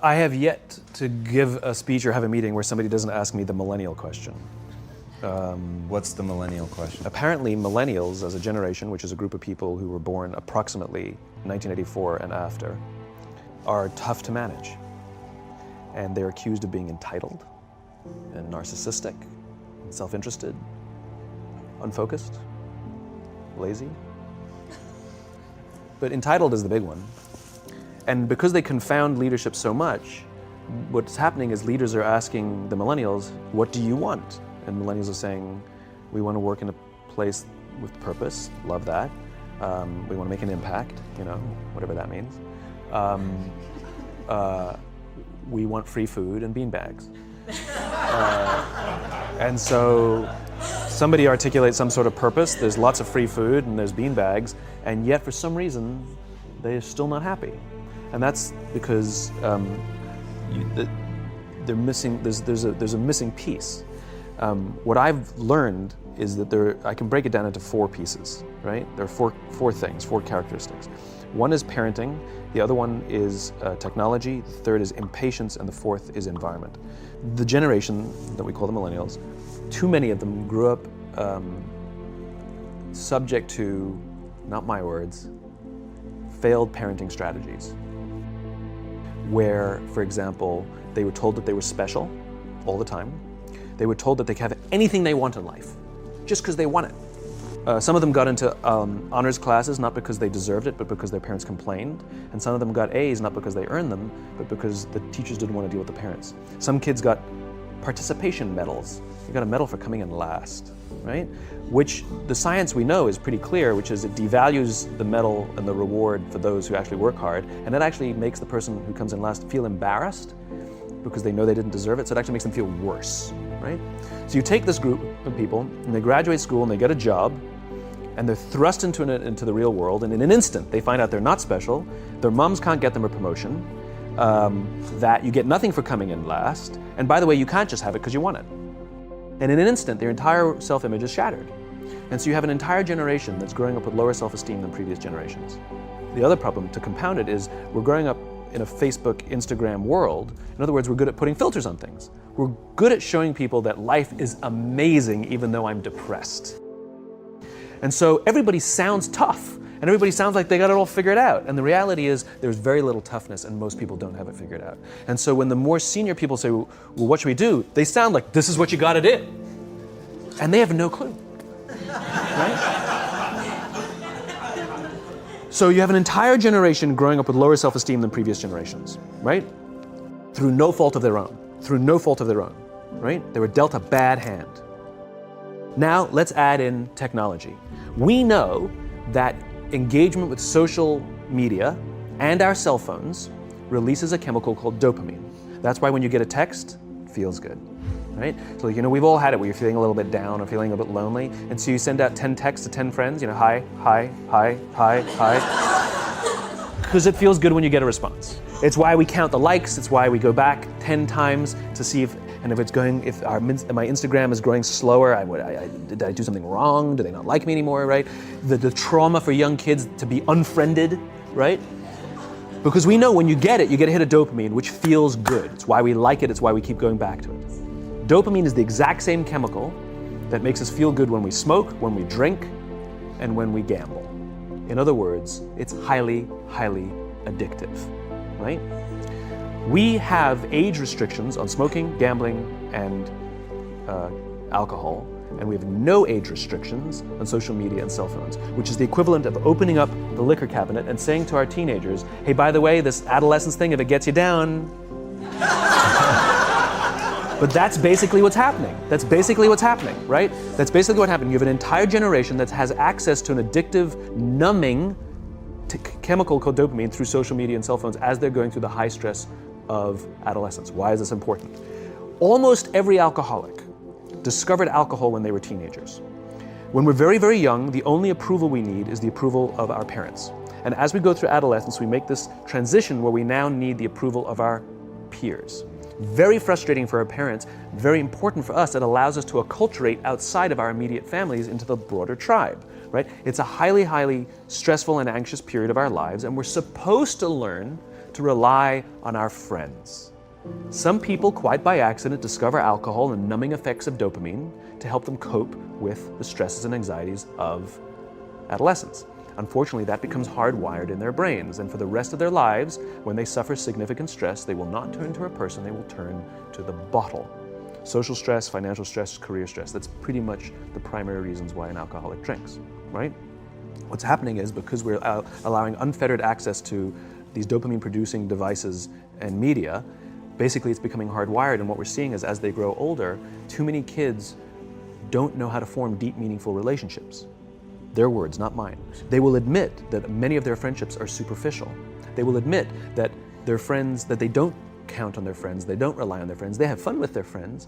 I have yet to give a speech or have a meeting where somebody doesn't ask me the millennial question. What's the millennial question? Apparently millennials as a generation, which is a group of people who were born approximately 1984 and after, are tough to manage. And they're accused of being entitled and narcissistic, and self-interested, unfocused, lazy. But entitled is the big one. And because they confound leadership so much, what's happening is leaders are asking the millennials, what do you want? And millennials are saying, we want to work in a place with purpose, love that. We want to make an impact, you know, whatever that means. We want free food and beanbags. And so somebody articulates some sort of purpose, there's lots of free food and there's beanbags, and yet for some reason, they're still not happy. And that's because they're missing, there's a missing piece. What I've learned is that I can break it down into 4 pieces, right? There are four things, 4 characteristics. One is parenting, the other one is technology, the third is impatience, and the fourth is environment. The generation that we call the millennials, too many of them grew up subject to, not my words, failed parenting strategies. Where, for example, they were told that they were special all the time. They were told that they could have anything they want in life, just because they want it. Some of them got into honors classes, not because they deserved it, but because their parents complained. And some of them got A's, not because they earned them, but because the teachers didn't want to deal with the parents. Some kids got participation medals. You got a medal for coming in last, right? Which the science we know is pretty clear, which is it devalues the medal and the reward for those who actually work hard. And it actually makes the person who comes in last feel embarrassed because they know they didn't deserve it. So it actually makes them feel worse, right? So you take this group of people and they graduate school and they get a job, and they're thrust into the real world, and in an instant they find out they're not special, their moms can't get them a promotion, that you get nothing for coming in last, and by the way, you can't just have it because you want it. And in an instant, their entire self-image is shattered. And so you have an entire generation that's growing up with lower self-esteem than previous generations. The other problem, to compound it, is we're growing up in a Facebook, Instagram world. In other words, we're good at putting filters on things. We're good at showing people that life is amazing even though I'm depressed. And so everybody sounds tough, and everybody sounds like they got it all figured out. And the reality is there's very little toughness, and most people don't have it figured out. And so when the more senior people say, well, what should we do? They sound like, this is what you gotta do. And they have no clue, right? So you have an entire generation growing up with lower self-esteem than previous generations, right? Through no fault of their own, right? They were dealt a bad hand. Now, let's add in technology. We know that engagement with social media and our cell phones releases a chemical called dopamine. That's why when you get a text, it feels good, right? So, you know, we've all had it where you're feeling a little bit down or feeling a bit lonely, and so you send out 10 texts to 10 friends, you know, hi, hi, hi, hi, hi, because it feels good when you get a response. It's why we count the likes, it's why we go back 10 times to see if my Instagram is growing slower, did I do something wrong? Do they not like me anymore, right? The trauma for young kids to be unfriended, right? Because we know when you get it, you get a hit of dopamine, which feels good. It's why we like it, it's why we keep going back to it. Dopamine is the exact same chemical that makes us feel good when we smoke, when we drink, and when we gamble. In other words, it's highly, highly addictive, right? We have age restrictions on smoking, gambling, and alcohol, and we have no age restrictions on social media and cell phones, which is the equivalent of opening up the liquor cabinet and saying to our teenagers, hey, by the way, this adolescence thing, if it gets you down. But that's basically what's happening. That's basically what's happening, right? That's basically what happened. You have an entire generation that has access to an addictive, numbing chemical called dopamine through social media and cell phones as they're going through the high stress of adolescence. Why is this important? Almost every alcoholic discovered alcohol when they were teenagers. When we're very, very young, the only approval we need is the approval of our parents. And as we go through adolescence, we make this transition where we now need the approval of our peers. Very frustrating for our parents, very important for us. It allows us to acculturate outside of our immediate families into the broader tribe, right? It's a highly, highly stressful and anxious period of our lives, and we're supposed to learn to rely on our friends. Some people, quite by accident, discover alcohol and numbing effects of dopamine to help them cope with the stresses and anxieties of adolescence. Unfortunately, that becomes hardwired in their brains, and for the rest of their lives, when they suffer significant stress, they will not turn to a person, they will turn to the bottle. Social stress, financial stress, career stress, that's pretty much the primary reasons why an alcoholic drinks, right? What's happening is, because we're allowing unfettered access to these dopamine-producing devices and media, basically it's becoming hardwired, and what we're seeing is, as they grow older, too many kids don't know how to form deep, meaningful relationships. Their words, not mine. They will admit that many of their friendships are superficial. They will admit that their friends, that they don't count on their friends, they don't rely on their friends, they have fun with their friends,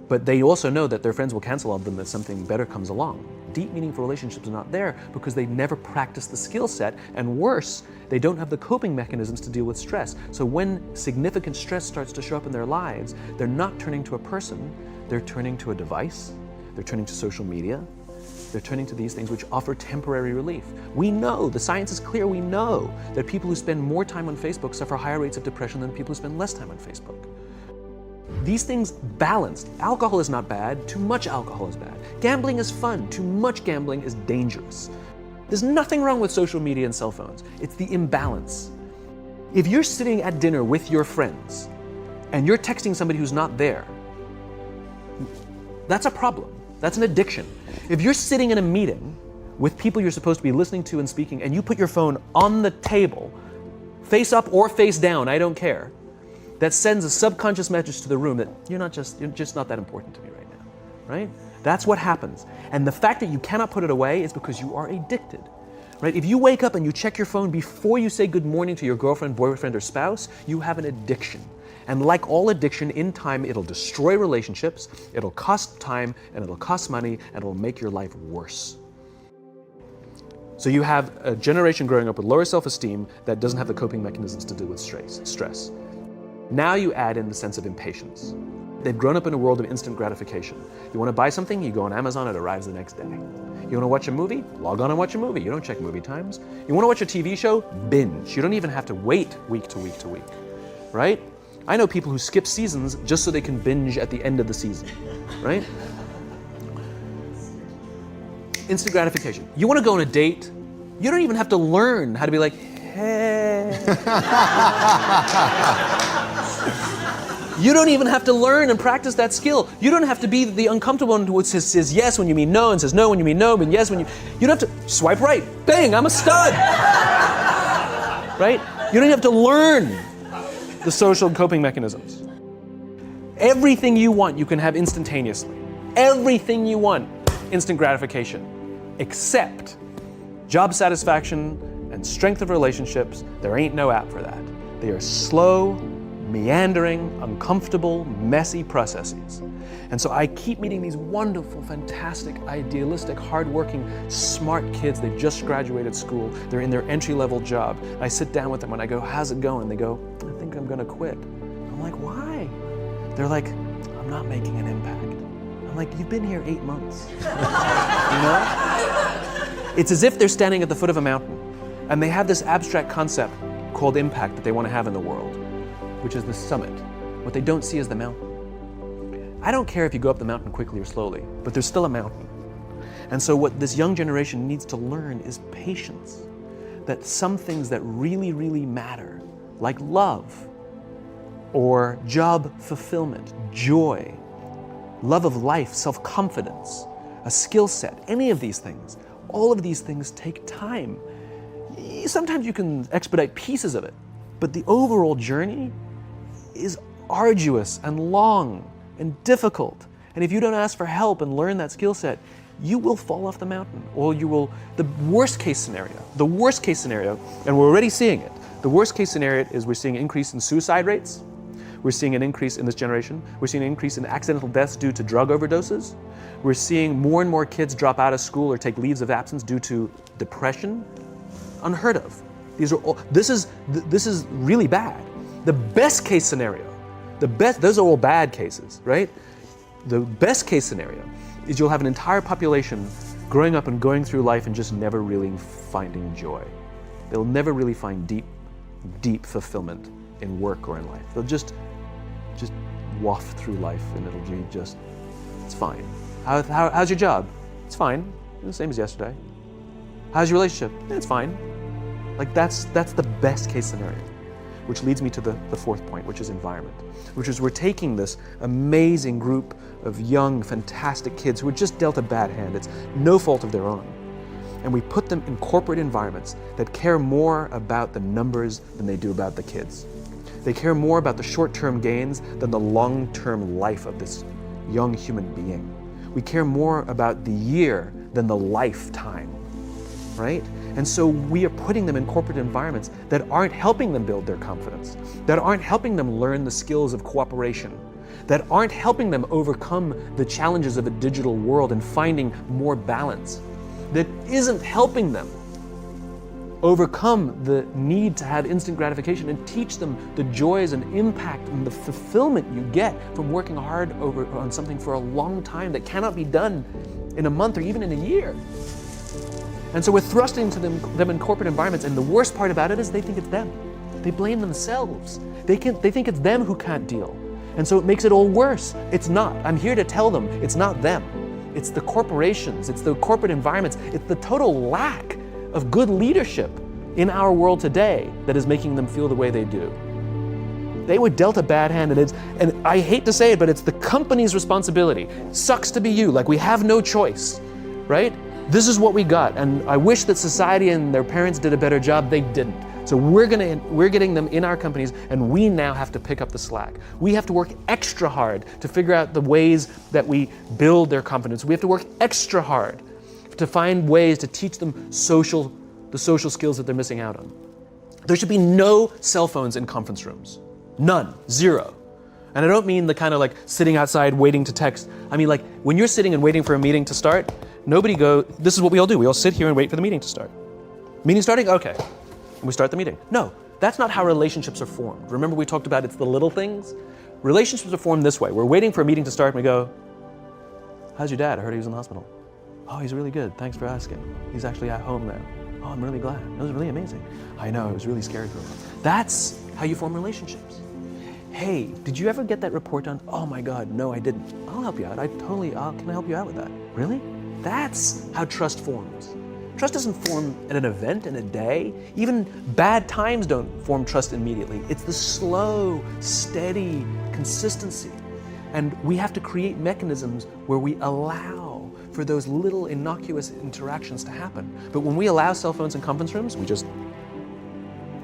but they also know that their friends will cancel on them if something better comes along. Deep, meaningful relationships are not there because they never practice the skill set, and worse, they don't have the coping mechanisms to deal with stress. So when significant stress starts to show up in their lives, they're not turning to a person, they're turning to a device, they're turning to social media, they're turning to these things which offer temporary relief. We know, the science is clear, we know that people who spend more time on Facebook suffer higher rates of depression than people who spend less time on Facebook. These things balanced. Alcohol is not bad, too much alcohol is bad. Gambling is fun, too much gambling is dangerous. There's nothing wrong with social media and cell phones. It's the imbalance. If you're sitting at dinner with your friends and you're texting somebody who's not there, that's a problem. That's an addiction. If you're sitting in a meeting with people you're supposed to be listening to and speaking, and you put your phone on the table, face up or face down, I don't care, that sends a subconscious message to the room that you're just not that important to me right now, right? That's what happens. And the fact that you cannot put it away is because you are addicted, right? If you wake up and you check your phone before you say good morning to your girlfriend, boyfriend, or spouse, you have an addiction. And like all addiction, in time, it'll destroy relationships, it'll cost time, and it'll cost money, and it'll make your life worse. So you have a generation growing up with lower self-esteem that doesn't have the coping mechanisms to deal with stress. Now you add in the sense of impatience. They've grown up in a world of instant gratification. You want to buy something, you go on Amazon, it arrives the next day. You want to watch a movie? Log on and watch a movie. You don't check movie times. You want to watch a TV show? Binge. You don't even have to wait week to week to week, right? I know people who skip seasons just so they can binge at the end of the season, right? Instant gratification. You want to go on a date? You don't even have to learn how to be like, hey. You don't even have to learn and practice that skill. You don't have to be the uncomfortable one who says yes when you mean no, and says no when you mean no, and yes when you don't have to swipe right. Bang, I'm a stud. Right? You don't have to learn the social coping mechanisms. Everything you want, you can have instantaneously. Everything you want, instant gratification. Except job satisfaction and strength of relationships, there ain't no app for that. They are slow, meandering, uncomfortable, messy processes. And so I keep meeting these wonderful, fantastic, idealistic, hardworking, smart kids. They've just graduated school. They're in their entry-level job. I sit down with them and I go, how's it going? They go, I think I'm gonna quit. I'm like, why? They're like, I'm not making an impact. I'm like, you've been here 8 months. You know? It's as if they're standing at the foot of a mountain and they have this abstract concept called impact that they want to have in the world, which is the summit. What they don't see is the mountain. I don't care if you go up the mountain quickly or slowly, but there's still a mountain. And so what this young generation needs to learn is patience. That some things that really, really matter, like love, or job fulfillment, joy, love of life, self-confidence, a skill set, any of these things, all of these things take time. Sometimes you can expedite pieces of it, but the overall journey is arduous and long and difficult. And if you don't ask for help and learn that skill set, you will fall off the mountain, or you will, the worst case scenario, and we're already seeing it, the worst case scenario is we're seeing an increase in suicide rates, we're seeing an increase in this generation, we're seeing an increase in accidental deaths due to drug overdoses, we're seeing more and more kids drop out of school or take leaves of absence due to depression. Unheard of. These are all, this is really bad. The best case scenario, those are all bad cases, right? The best case scenario is you'll have an entire population growing up and going through life and just never really finding joy. They'll never really find deep, deep fulfillment in work or in life. They'll just waft through life and it'll be just, it's fine. How's your job? It's fine, the same as yesterday. How's your relationship? It's fine. Like that's the best case scenario. Which leads me to the fourth point, which is environment, which is we're taking this amazing group of young, fantastic kids who were just dealt a bad hand. It's no fault of their own. And we put them in corporate environments that care more about the numbers than they do about the kids. They care more about the short-term gains than the long-term life of this young human being. We care more about the year than the lifetime, right? And so we are putting them in corporate environments that aren't helping them build their confidence, that aren't helping them learn the skills of cooperation, that aren't helping them overcome the challenges of a digital world and finding more balance, that isn't helping them overcome the need to have instant gratification and teach them the joys and impact and the fulfillment you get from working hard on something for a long time that cannot be done in a month or even in a year. And so we're thrusting to them in corporate environments, and the worst part about it is they think it's them. They blame themselves. They think it's them who can't deal. And so it makes it all worse. It's not. I'm here to tell them it's not them. It's the corporations, it's the corporate environments, it's the total lack of good leadership in our world today that is making them feel the way they do. They were dealt a bad hand, and I hate to say it, but it's the company's responsibility. Sucks to be you, like we have no choice, right? This is what we got, and I wish that society and their parents did a better job. They didn't. So we're getting them in our companies, and we now have to pick up the slack. We have to work extra hard to figure out the ways that we build their confidence. We have to work extra hard to find ways to teach them the social skills that they're missing out on. There should be no cell phones in conference rooms. None. Zero. And I don't mean the kind of like sitting outside waiting to text. I mean like when you're sitting and waiting for a meeting to start, this is what we all do. We all sit here and wait for the meeting to start. Meeting starting? Okay. And we start the meeting. No, that's not how relationships are formed. Remember we talked about it's the little things? Relationships are formed this way. We're waiting for a meeting to start and we go, how's your dad? I heard he was in the hospital. Oh, he's really good. Thanks for asking. He's actually at home now. Oh, I'm really glad. It was really amazing. I know, it was really scary for him. That's how you form relationships. Hey, did you ever get that report done? Oh my God, no, I didn't. I'll help you out. Can I help you out with that? Really? That's how trust forms. Trust doesn't form at an event in a day. Even bad times don't form trust immediately. It's the slow, steady consistency. And we have to create mechanisms where we allow for those little innocuous interactions to happen. But when we allow cell phones in conference rooms, we just,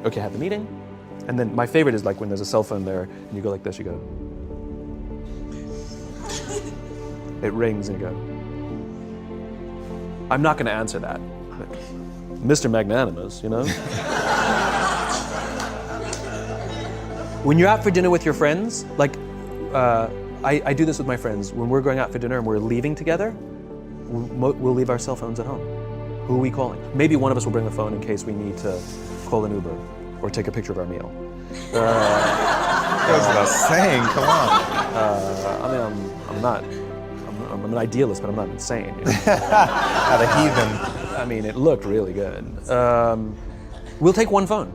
okay, have the meeting. And then my favorite is like when there's a cell phone there and you go like this, you go. It rings and you go. I'm not gonna answer that. Mr. Magnanimous, you know? When you're out for dinner with your friends, like I do this with my friends. When we're going out for dinner and we're leaving together, we'll leave our cell phones at home. Who are we calling? Maybe one of us will bring the phone in case we need to call an Uber or take a picture of our meal. That was what I was saying, come on. I'm an idealist, but I'm not insane. You know? Not a heathen. I mean, it looked really good. We'll take one phone.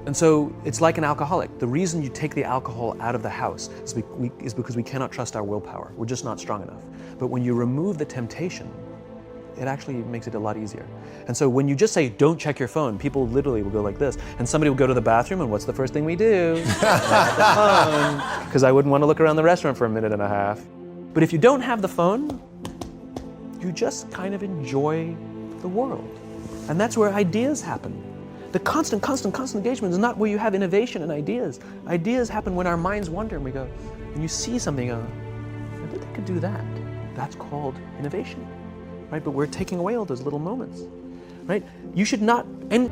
And so it's like an alcoholic. The reason you take the alcohol out of the house is because we cannot trust our willpower. We're just not strong enough. But when you remove the temptation, it actually makes it a lot easier. And so when you just say, don't check your phone, people literally will go like this. And somebody will go to the bathroom, and what's the first thing we do? Have the phone, because I wouldn't want to look around the restaurant for a minute and a half. But if you don't have the phone, you just kind of enjoy the world. And that's where ideas happen. The constant engagement is not where you have innovation and ideas. Ideas happen when our minds wander and we go, and you see something, I bet they could do that. That's called innovation, right? But we're taking away all those little moments, right? You should not, and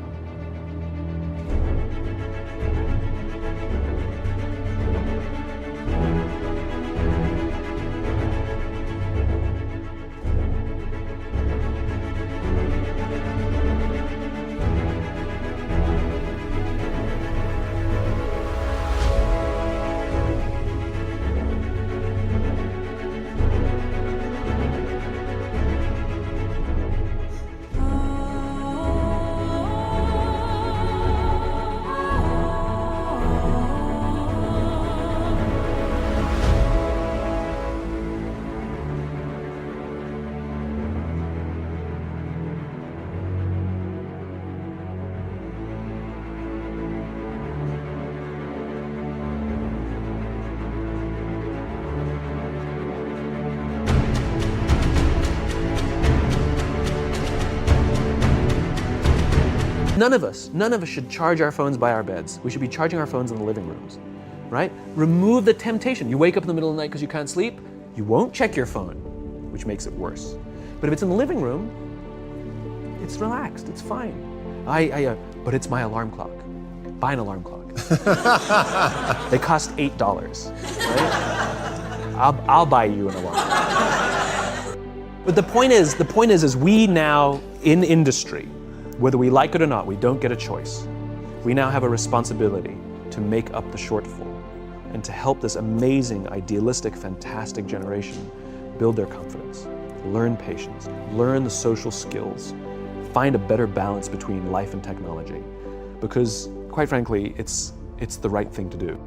None of us should charge our phones by our beds. We should be charging our phones in the living rooms, right? Remove the temptation. You wake up in the middle of the night because you can't sleep, you won't check your phone, which makes it worse. But if it's in the living room, it's relaxed, it's fine. But it's my alarm clock. Buy an alarm clock. They cost $8, right? I'll buy you an alarm. But the point is we now in industry, whether we like it or not, we don't get a choice. We now have a responsibility to make up the shortfall and to help this amazing, idealistic, fantastic generation build their confidence, learn patience, learn the social skills, find a better balance between life and technology. Because, quite frankly, it's the right thing to do.